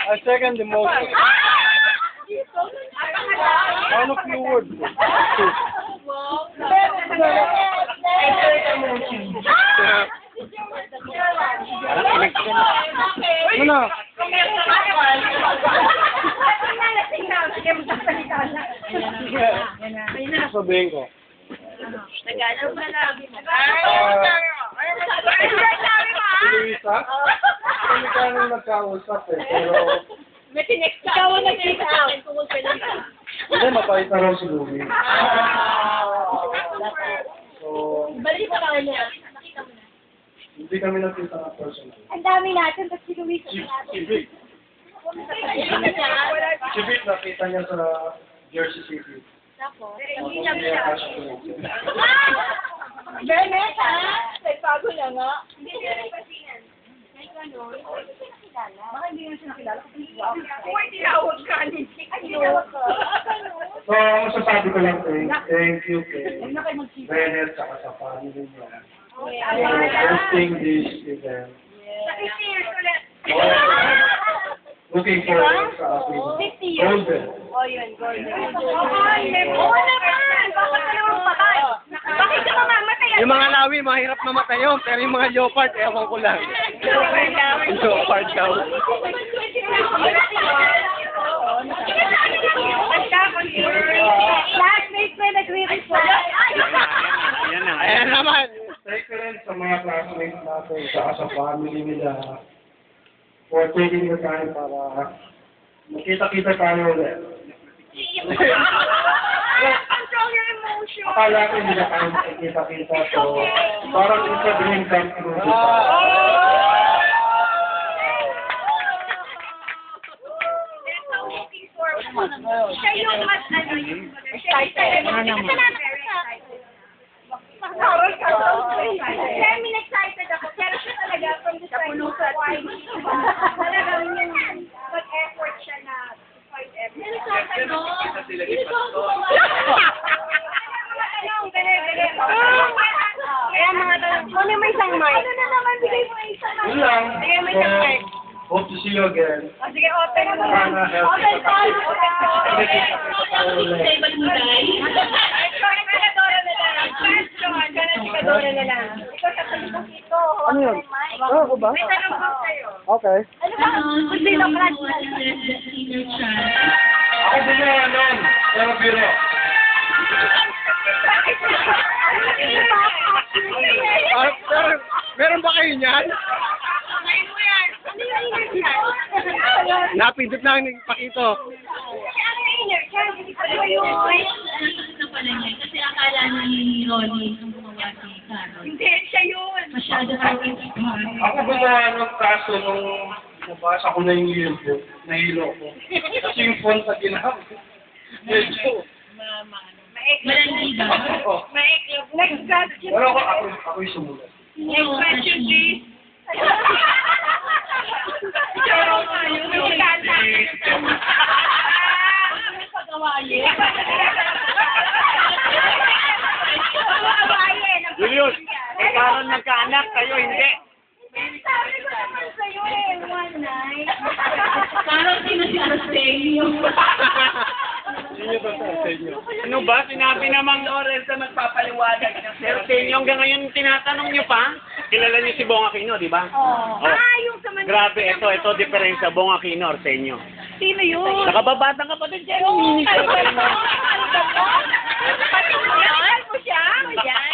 A second emotion. Ano keyword? Ano? Sabihin ko. Nag-ano ba na? Si Luisa? Hindi ka nang nagkausap eh, pero... May tinext ka. Ikaw ang nag-text sa akin tungkol sa Luisa. Hindi, mapait na raw si Louie. So, Balik mo na kanya. Nakita mo na. hindi kami nakita na personal. Ang dami natin, tapos si Luisa Si Vic. Si Vic nakita niya sa Jersey City. Tapos, Hindi niya cash ko. Bernett, ha? May bago na nga. Hindi niya rin kasi yan. Baka hindi nga siya nakilala. Kung tinawag ka, hindi tinawag ka. So, ang masasabi ko lang thank you kay Bennett saka sa family niya. Hosting this event. Looking forward sa ating golden. Oh, yun, golden. Oo naman! Bakit ka naman patay? Bakit ka mamamatay? Yung mga lawi, mahirap mamatay yun. Pero yung mga leopard, ewan ko lang. Leopard daw. Classmates may nagre-report. Ayan naman. Thank you rin sa mga classmates natin, saka sa family nila, for taking the time para makita-kita tayo ulit. Control your emotion. Akala ko hindi na tayo makikita-kita, so parang it's a dream come true. Siya yung mas ano yung excited. Karol ka. Kaya excited ako. Pero siya talaga from the side of the wine. Talagang yung mag-effort siya na fight everything. Kaya mga tanong. Ano may isang mic? Ano na naman? Bigay mo isang mic. Yun lang. Bigay mo isang mic. Hope to see you again. O sige, open mo. Sana help. Open call. Open call. Ano yun? Oo, ako ba? May tanong ko sa'yo. Okay. Ano ba? Hindi na crush mo. Ako din na nun. Pero biro. Pero, meron ba kayo niyan? Napindot lang ng pakito. Kasi akala ni Ronnie ang gumawa si Carol. Hindi, siya yun. Masyado kang smart. Ako gumawa ng kaso nung nabasa ko na yung libro. Nahilo ko. Kasi yung font na ginamit. Medyo. Malandi ba? Oh. Next question. Pero ako yung sumulat. Next question, please. Julius, parang nagkaanak kayo, hindi. Sabi ko naman sa'yo one night. Parang sino si Arsenio. Sino ba sa inyo? Ano ba? Sinabi namang Laurel sa magpapaliwanag ng Sir Tenyo. Hanggang ngayon tinatanong niyo pa? Kilala niyo si Bong Aquino, di ba? Oh. Oh. Yung sa Manila. Grabe, ito diferensya. Bong Aquino, Arsenio. Sino yun? Nakababatang kapatid siya.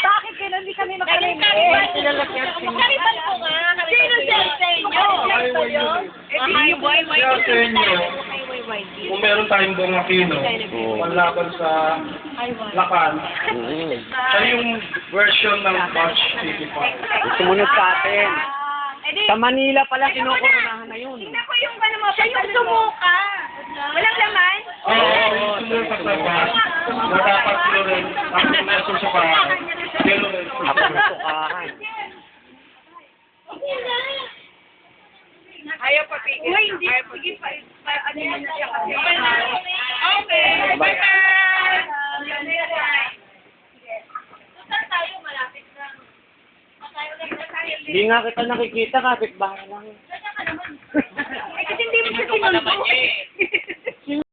Bakit kailan hindi kami makarinig? Karibal ko nga. Sino si Arsenio? Kaya sa inyo, kung meron tayong Bong Aquino, panlaban sa Lakan, siya yung version ng March 85. Sumunod sa atin. Sa Manila pala, kinukoronahan na yun. Tingnan ko yung ano mo. Siya yung sumuka. Walang laman? Oo, yung sumunod sa bus, na dapat sila rin, ang sumunod sa bus, sila rin. Ako nasukahan. Ayaw pa pigil. Uy, hindi. Sige pa. Ano yun na siya kasi. Okay. Bye-bye. Saan tayo? Malapit lang. Hindi nga kita nakikita, kapit bahay lang. Eh, kasi hindi mo siya pa naman niya eh.